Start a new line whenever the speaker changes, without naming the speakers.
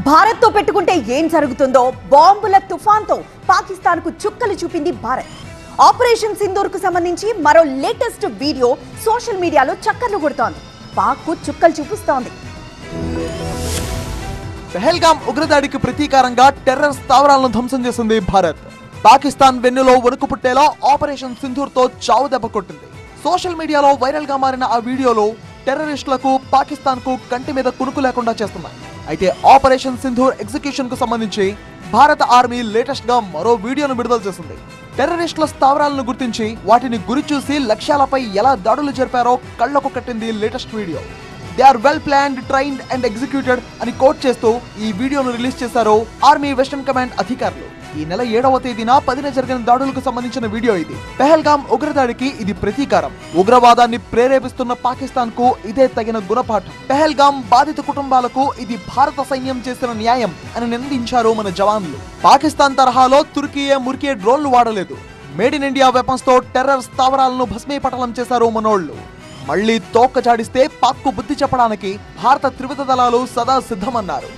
భారత్ తో పెట్టుకుంటే ఏం జరుగుతుందో బాంబుల తుఫాన్తో పాకిస్తాన్ కు చుక్కలు చూపింది భారత్. ఆపరేషన్ సింధూర్ కు సంబంధించి మరో లేటెస్ట్ వీడియో సోషల్ మీడియాలో చక్కర్లు కొడుతోంది. పాక్ కు చుక్కలు చూపిస్తోంది.
పెహల్గాం ఉగ్రదాడికి ప్రతీకారంగా టెర్రర్ స్థావరాలను ధ్వంసం చేసింది భారత్. పాకిస్తాన్ వెన్నులో వణుకు పుట్టేలా ఆపరేషన్ సింధూర్ తో చావు దెబ్బ కొట్టింది. సోషల్ మీడియాలో వైరల్ గా మారిన ఆ వీడియోలో టెర్రరిస్టులకు పాకిస్తాన్ కు కంటి మీద కునుకు లేకుండా చేస్తున్నాయి. అయితే ఆపరేషన్ సింధూర్ ఎగ్జిక్యూషన్ కు సంబంధించి భారత ఆర్మీ లేటెస్ట్ గా మరో వీడియోను విడుదల చేసింది. టెర్రరిస్టుల స్థావరాలను గుర్తించి వాటిని గురి చూసి లక్ష్యాలపై ఎలా దాడులు జరిపారో కళ్లకు కట్టింది latest video. They are well planned, trained and executed అని కోట్ చేస్తూ ఈ వీడియోను రిలీజ్ చేశారు ఆర్మీ వెస్టర్న్ కమాండ్ అధికారులు. ఈ నెల 7వ తేదీన 10న జరిగిన దాడులకు సంబంధించిన వీడియో ఇది. పెహల్గాం ఉగ్రదాడికి ఇది ప్రతీకారం. ఉగ్రవాదాన్ని ప్రేరేపిస్తున్న పాకిస్తాన్ కు ఇదే తగిన గుణపాఠం. పెహల్గాం బాధిత కుటుంబాలకు ఇది భారత సైన్యం చేసిన న్యాయం అని నిందించారు మన జవాన్లు. పాకిస్తాన్ తరహాలో తుర్కీయే మురికే డ్రోన్లు వాడలేదు. మేడ్ ఇన్ ఇండియా వెపన్స్ తో టెర్రర్ స్థావరాలను భస్మీపటలం చేశారు మనోళ్లు. మళ్లీ తోక్క జాడిస్తే పాక్ కు బుద్ధి చెప్పడానికి భారత త్రివిధ దళాలు సదా సిద్ధమన్నారు.